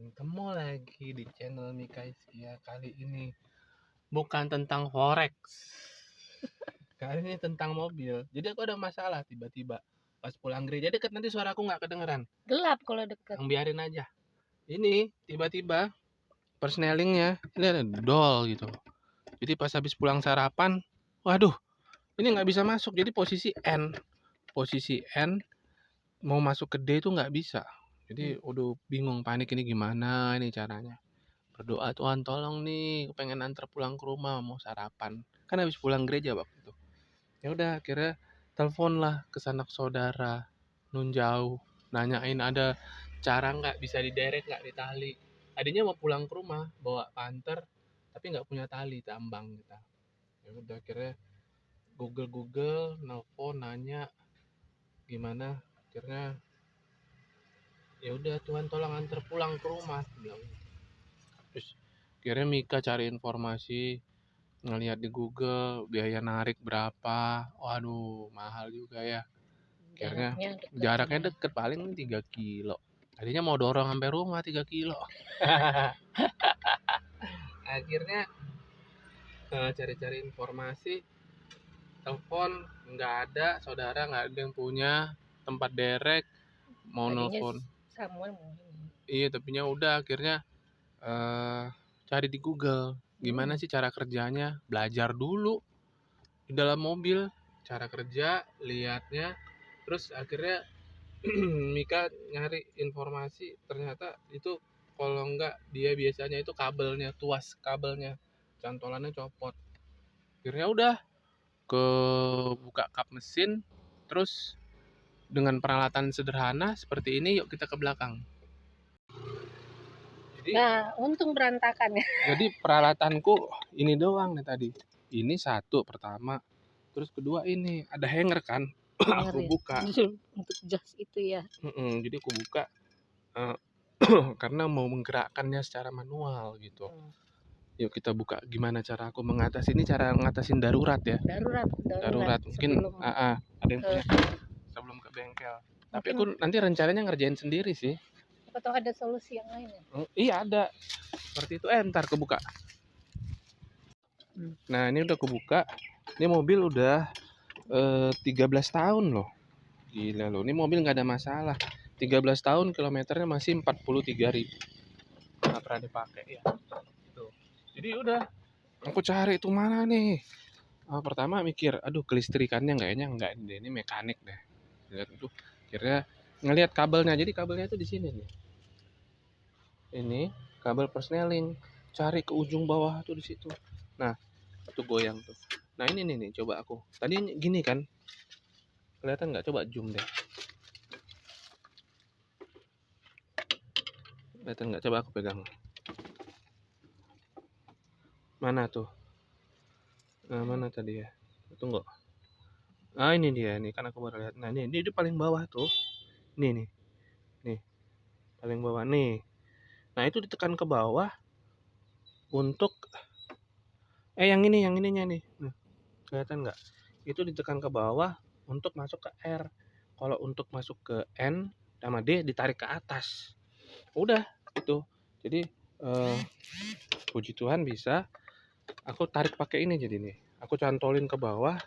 Ketemu lagi di channel Mika Iskia. Kali ini bukan tentang forex, kali ini tentang mobil. Jadi aku ada masalah tiba-tiba pas pulang gereja. Deket, nanti suaraku nggak kedengeran. Gelap kalau deket. Yang biarin aja. Ini tiba-tiba persnelingnya ini ada dol gitu. Jadi pas habis pulang sarapan, waduh, ini nggak bisa masuk. Jadi posisi N mau masuk ke D itu nggak bisa. Jadi udah bingung, panik, ini gimana ini caranya. Berdoa, Tuhan tolong nih, pengen antar pulang ke rumah, mau sarapan. Kan habis pulang gereja waktu itu. Ya udah, akhirnya telepon lah ke sanak saudara nun jauh, nanyain ada cara nggak bisa diderek, nggak ditali. Tadinya mau pulang ke rumah bawa panter, tapi nggak punya tali tambang kita. Ya udah, akhirnya Google nelfon nanya gimana. Akhirnya ya udah, Tuhan tolong antar pulang ke rumah bilang. Terus akhirnya Mika cari informasi, ngelihat di Google biaya narik berapa. Waduh, mahal juga ya. Akhirnya jaraknya deket, paling 3 kilo. Tadinya mau dorong sampai rumah 3 kilo. Akhirnya cari-cari informasi, telepon nggak ada, saudara nggak ada yang punya tempat derek, mau nelfon. Iya, tapinya udah akhirnya cari di Google gimana sih cara kerjanya, belajar dulu di dalam mobil cara kerja, lihatnya. Terus akhirnya Mika nyari informasi, ternyata itu kalau enggak dia biasanya itu kabelnya tuas, kabelnya cantolannya copot. Akhirnya udah ke buka kap mesin, terus dengan peralatan sederhana seperti ini, yuk kita ke belakang. Jadi, nah, untung berantakan ya. Jadi peralatanku ini doang nih tadi. Ini satu pertama, terus kedua ini ada hanger kan. Aku buka untuk jas itu ya. Jadi aku buka karena mau menggerakkannya secara manual gitu. Yuk kita buka. Gimana cara aku mengatasi ini, cara ngatasin darurat ya. Darurat mungkin ada yang punya sebelum ke bengkel. Tapi aku nanti rencananya ngerjain sendiri sih. Atau ada solusi yang lain ya? Iya ada. Seperti itu. Ntar kebuka. Nah, ini udah kebuka. Ini mobil udah 13 tahun loh. Gila loh, ini mobil nggak ada masalah. 13 tahun, kilometernya masih 43.000. Nggak pernah dipakai ya. Tuh. Jadi udah, aku cari itu mana nih. Pertama mikir, aduh kelistrikannya nggak ini mekanik deh. Lihat itu, akhirnya ngelihat kabelnya. Jadi kabelnya itu di sini nih. Ini kabel persneling. Cari ke ujung bawah tuh di situ. Nah, itu goyang tuh. Nah ini nih, coba aku. Tadi gini kan, kelihatan nggak? Coba zoom deh. Kelihatan nggak? Coba aku pegang. Mana tuh? Nah, mana tadi ya? Tunggu. Ini dia nih, kan aku baru lihat. Nah ini di paling bawah tuh. Nih. Paling bawah nih. Nah itu ditekan ke bawah untuk yang ininya nih. Kelihatan nggak? Itu ditekan ke bawah untuk masuk ke R. Kalau untuk masuk ke N sama D ditarik ke atas. Udah itu. Jadi puji Tuhan bisa. Aku tarik pakai ini jadi nih. Aku cantolin ke bawah.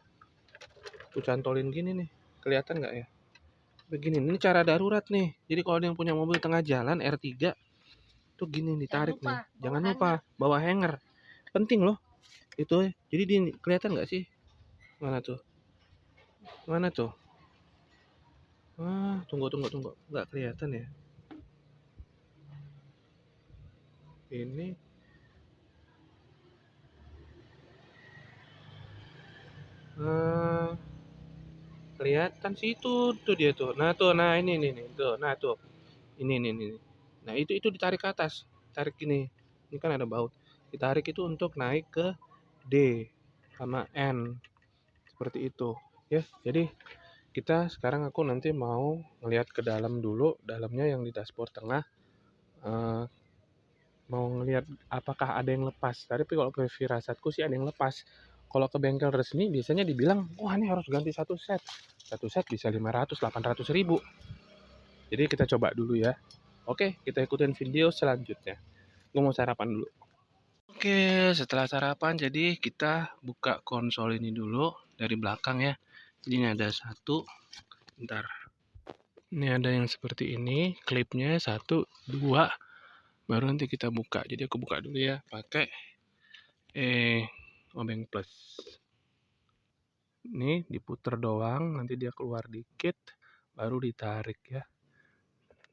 Aku cantolin gini nih. Kelihatan nggak ya? Begini, ini cara darurat nih. Jadi kalau ada yang punya mobil tengah jalan R3 tuh gini ditarik nih. Jangan lupa bawa hanger. Penting loh. Itu jadi kelihatan nggak sih? Mana tuh? Tunggu. Nggak kelihatan ya? Ini kelihatan sih tuh dia tuh. Nah ini tuh. Nah tuh. Ini. Nah itu ditarik ke atas. Tarik gini. Ini kan ada baut. Ditarik itu untuk naik ke D sama N. Seperti itu. Ya, jadi kita sekarang aku nanti mau ngelihat ke dalam dulu. Dalamnya yang di dashboard tengah. Mau ngelihat apakah ada yang lepas. Tapi kalau ke firasatku sih ada yang lepas. Kalau ke bengkel resmi biasanya dibilang, wah ini harus ganti satu set. Satu set bisa 500-800 ribu. Jadi kita coba dulu ya. Oke, kita ikutin video selanjutnya. Gue mau sarapan dulu. Oke, setelah sarapan jadi kita buka konsol ini dulu dari belakang ya. Jadi ini ada satu, bentar. Ini ada yang seperti ini, klipnya 1, 2, baru nanti kita buka. Jadi aku buka dulu ya, pakai obeng plus. Ini diputer doang, nanti dia keluar dikit, baru ditarik ya.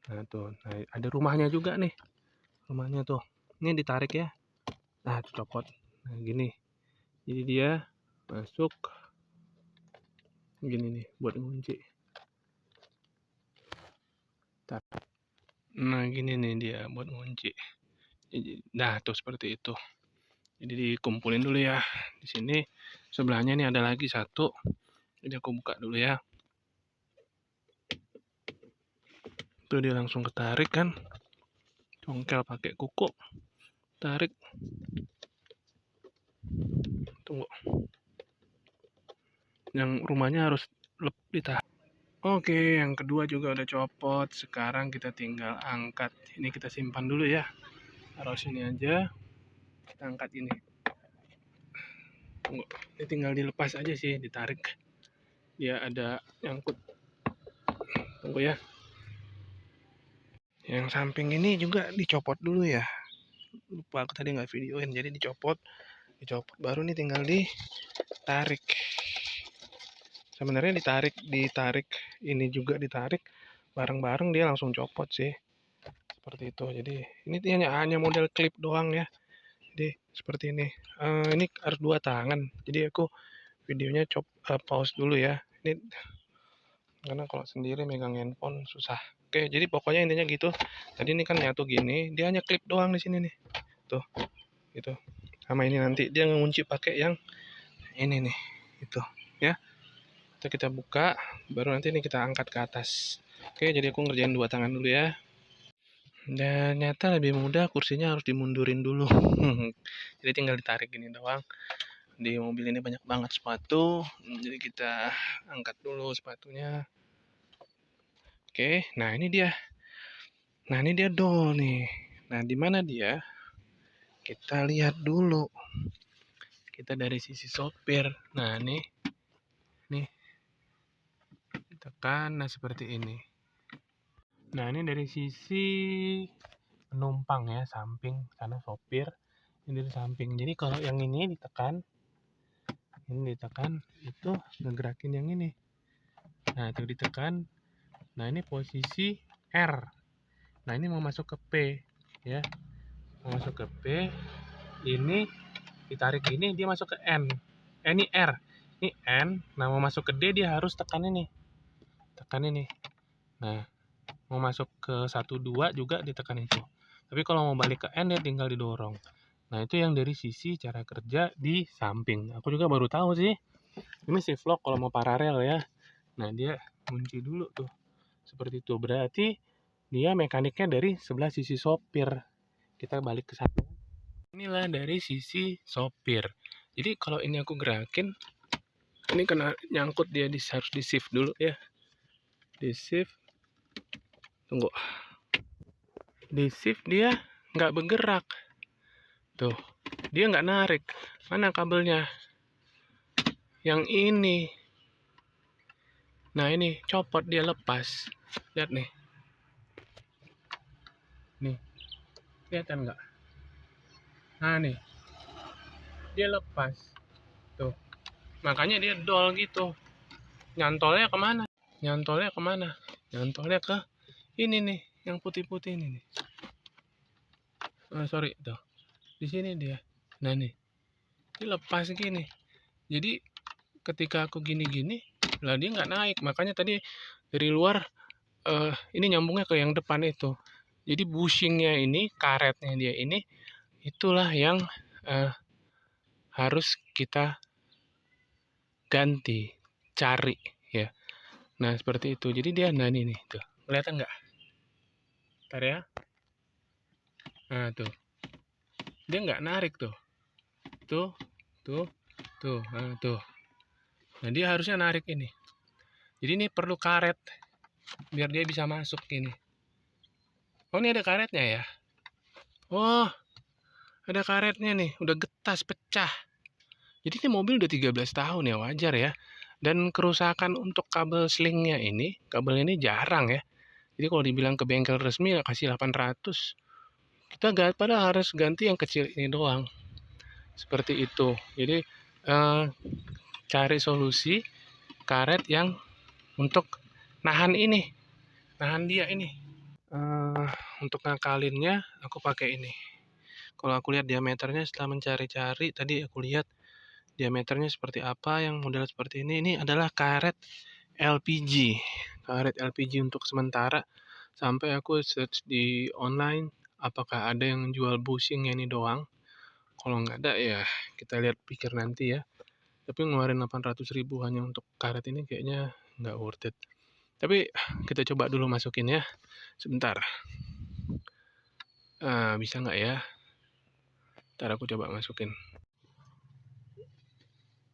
Nah tuh, nah, ada rumahnya juga nih, rumahnya tuh. Ini ditarik ya. Nah, copot. Nah, gini. Jadi dia masuk gini nih buat ngunci. Nah, gini nih dia buat ngunci. Nah, tuh seperti itu. Jadi dikumpulin dulu ya. Di sini sebelahnya nih ada lagi satu. Jadi aku buka dulu ya. Tuh dia langsung ketarik kan. Congkel pakai kuku. Tarik. Tunggu. Yang rumahnya harus ditahan. Oke, yang kedua juga udah copot. Sekarang kita tinggal angkat. Ini kita simpan dulu ya. Taruh sini aja. Kita angkat ini. Tunggu. Ini tinggal dilepas aja sih, ditarik. Dia ada nyangkut. Tunggu ya. Yang samping ini juga dicopot dulu ya. Lupa aku tadi nggak videoin. Jadi dicopot baru nih tinggal ditarik. Sebenarnya ditarik ini juga ditarik bareng-bareng, dia langsung copot sih. Seperti itu. Jadi ini hanya model klip doang ya. Jadi seperti ini. Ini harus 2 tangan. Jadi aku videonya pause dulu ya. Ini karena kalau sendiri megang handphone susah. Oke, jadi pokoknya intinya gitu. Tadi ini kan nyatu gini, dia hanya klip doang di sini nih. Tuh, gitu. Sama ini nanti dia ngunci pakai yang ini nih, itu ya. Kita buka, baru nanti ini kita angkat ke atas. Oke, jadi aku ngerjain 2 tangan dulu ya. Dan ternyata lebih mudah, kursinya harus dimundurin dulu. Jadi tinggal ditarik gini doang. Di mobil ini banyak banget sepatu, jadi kita angkat dulu sepatunya. Oke, nah ini dia. Nah ini dia dol nih. Nah di mana dia? Kita lihat dulu. Kita dari sisi sopir. Nah nih tekan, nah seperti ini. Nah ini dari sisi penumpang ya, samping sana sopir. Ini dari samping. Jadi kalau yang ini ditekan, itu ngegerakin yang ini. Nah itu ditekan. Nah ini posisi R. Nah ini mau masuk ke P ya. Mau masuk ke P. Ini ditarik ini dia masuk ke N. Ini R. Ini N. Nah mau masuk ke D dia harus tekan ini. Tekan ini. Nah mau masuk ke 1 2 juga ditekan itu. Tapi kalau mau balik ke N dia tinggal didorong. Nah itu yang dari sisi cara kerja di samping. Aku juga baru tahu sih. Ini si vlog kalau mau paralel ya. Nah dia kunci dulu tuh. Seperti itu. Berarti dia mekaniknya dari sebelah sisi sopir. Kita balik ke sana. Inilah dari sisi sopir. Jadi kalau ini aku gerakin, ini kena nyangkut dia harus di shift dulu ya. Di shift. Tunggu. Di shift dia nggak bergerak. Tuh. Dia nggak narik. Mana kabelnya? Yang ini. Nah ini copot dia lepas. Lihat nih. Nih. Kelihatan nggak? Nah nih. Dia lepas. Tuh. Makanya dia dol gitu. Nyantolnya kemana? Nyantolnya ke ini nih. Yang putih-putih ini nih. Sorry. Tuh. Di sini dia. Nah nih. Dia lepas gini. Jadi ketika aku gini-gini. Lah dia nggak naik. Makanya tadi dari luar. Ini nyambungnya ke yang depan itu. Jadi bushingnya ini. Karetnya dia ini. Itulah yang harus kita ganti, cari ya. Nah seperti itu. Jadi dia nah ini nih tuh, kelihatan nggak? Ntar ya. Nah tuh, dia nggak narik tuh, tuh. Nah, tuh. Nah dia harusnya narik ini. Jadi ini perlu karet biar dia bisa masuk ini. Oh, ini ada karetnya ya? Oh, ada karetnya nih, udah getas pecah. Jadi ini mobil udah 13 tahun ya, wajar ya. Dan kerusakan untuk kabel slingnya ini, kabel ini jarang ya. Jadi kalau dibilang ke bengkel resmi ya kasih 800. Kita gak pada harus ganti yang kecil ini doang. Seperti itu. Jadi eh, cari solusi karet yang untuk nahan ini, nahan dia ini. Untuk ngakalinnya aku pakai ini. Kalau aku lihat diameternya setelah mencari-cari, tadi aku lihat diameternya seperti apa, yang model seperti ini. Ini adalah karet LPG. Karet LPG untuk sementara. Sampai aku search di online, apakah ada yang jual bushing ini doang. Kalau nggak ada ya kita lihat pikir nanti ya. Tapi ngeluarin 800.000 hanya untuk karet ini kayaknya nggak worth it. Tapi kita coba dulu masukin ya. Sebentar. Bisa nggak ya? Ntar aku coba masukin.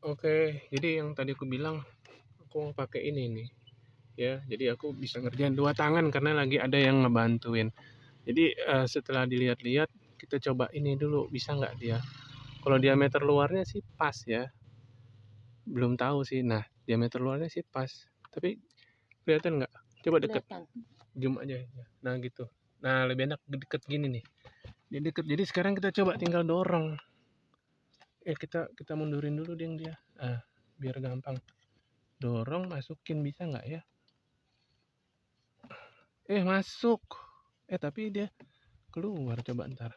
Oke, jadi yang tadi aku bilang aku mau pakai ini nih. Ya, jadi aku bisa ngerjain dua tangan karena lagi ada yang ngebantuin. Jadi setelah dilihat-lihat kita coba ini dulu bisa nggak dia. Kalau diameter luarnya sih pas ya. Belum tahu sih. Nah, diameter luarnya sih pas. Tapi kelihatan nggak? Coba deket. Kelihatan. Zoom aja. Nah gitu. Nah lebih enak deket gini nih. Dia deket. Jadi sekarang kita coba tinggal dorong. Kita mundurin dulu dia. Biar gampang. Dorong, masukin bisa nggak ya? Masuk. Tapi dia keluar. Coba ntar.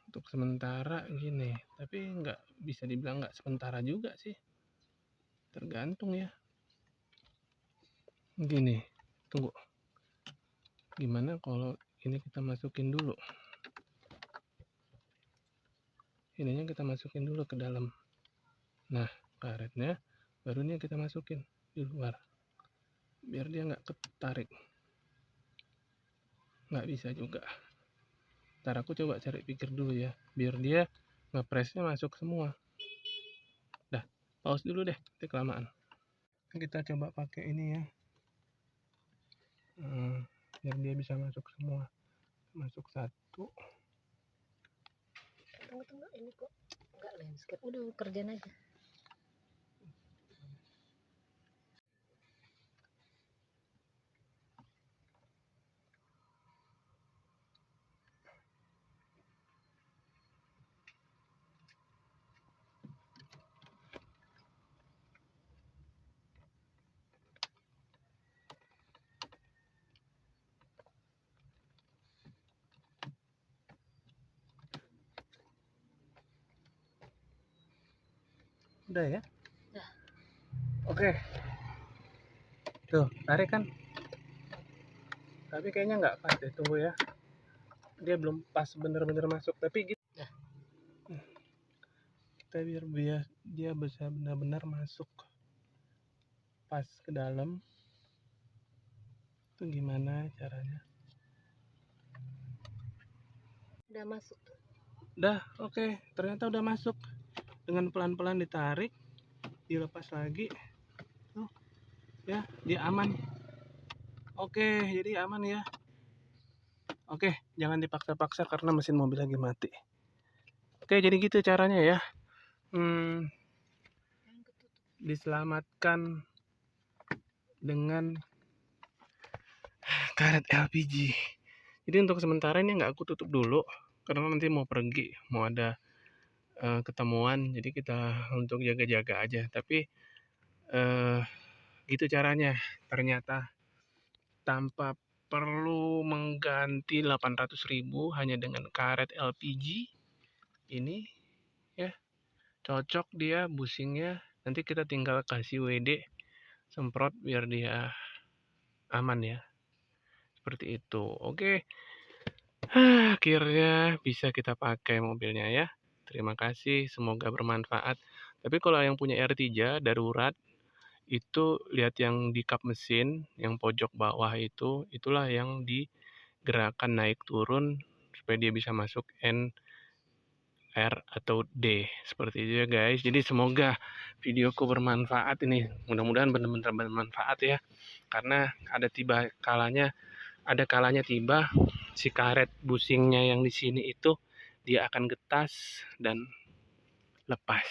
Untuk sementara gini. Tapi nggak bisa dibilang nggak sementara juga sih. Tergantung ya. Gini. Tunggu. Gimana kalau ini kita masukin dulu? Ininya kita masukin dulu ke dalam. Nah, karetnya baru ini kita masukin di luar. Biar dia nggak ketarik. Nggak bisa juga. Ntar aku coba cari pikir dulu ya. Biar dia ngepresnya masuk semua. Dah, pause dulu deh. Nanti kelamaan. Kita coba pakai ini ya. Biar dia bisa masuk semua. Masuk satu. Tunggu, ini kok nggak landscape. Udah kerjaan aja. Udah ya? Udah. Oke. Tuh, tarik kan? Tapi kayaknya nggak pas deh. Tunggu ya. Dia belum pas bener-bener masuk. Tapi gitu. Dah. Kita biar dia bisa benar-benar masuk pas ke dalam. Itu gimana caranya? Udah masuk tuh. Dah, oke. Ternyata udah masuk. Dengan pelan-pelan ditarik, dilepas lagi. Tuh, ya, dia aman. Oke, jadi aman ya. Oke, jangan dipaksa-paksa karena mesin mobil lagi mati. Oke, jadi gitu caranya ya. Diselamatkan dengan karet LPG. Jadi untuk sementara ini nggak aku tutup dulu karena nanti mau pergi, mau ada ketemuan. Jadi kita untuk jaga-jaga aja. Tapi gitu caranya. Ternyata tanpa perlu mengganti 800.000 hanya dengan karet LPG ini ya, cocok dia bushingnya. Nanti kita tinggal kasih WD semprot biar dia aman ya, seperti itu. Oke, akhirnya bisa kita pakai mobilnya ya. Terima kasih, semoga bermanfaat. Tapi kalau yang punya R3 darurat itu lihat yang di kap mesin yang pojok bawah itulah yang digerakkan naik turun supaya dia bisa masuk N R atau D. Seperti itu ya guys. Jadi semoga videoku bermanfaat ini. Mudah-mudahan benar-benar bermanfaat ya. Karena ada kalanya tiba si karet busingnya yang di sini itu dia akan getas dan lepas.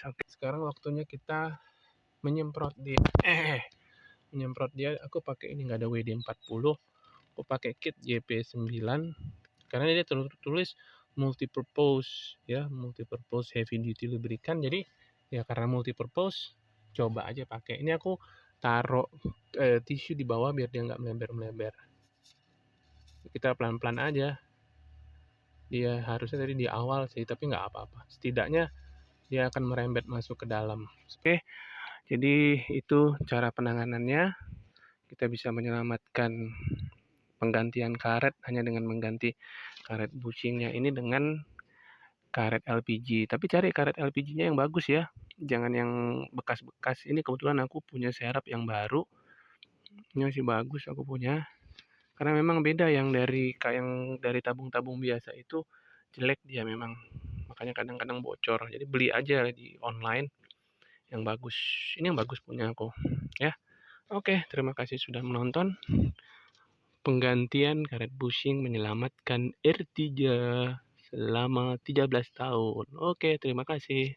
Oke, sekarang waktunya kita menyemprot dia. Menyemprot dia aku pakai ini nggak ada WD-40. Aku pakai kit JP9 karena dia tulis multipurpose ya, multipurpose heavy duty lubricant. Jadi ya karena multipurpose coba aja pakai. Ini aku taruh tisu di bawah biar dia nggak melebar-melebar. Kita pelan-pelan aja. Dia harusnya tadi di awal sih, tapi nggak apa-apa. Setidaknya dia akan merembet masuk ke dalam. Oke, jadi itu cara penanganannya. Kita bisa menyelamatkan penggantian karet hanya dengan mengganti karet bushingnya ini dengan karet LPG. Tapi cari karet LPG-nya yang bagus ya. Jangan yang bekas-bekas. Ini kebetulan aku punya serep yang baru. Ini masih bagus aku punya. Karena memang beda yang dari tabung-tabung biasa itu jelek dia memang. Makanya kadang-kadang bocor. Jadi beli aja di online yang bagus. Ini yang bagus punya aku, ya. Oke, terima kasih sudah menonton. Penggantian karet bushing menyelamatkan R3 selama 13 tahun. Oke, terima kasih.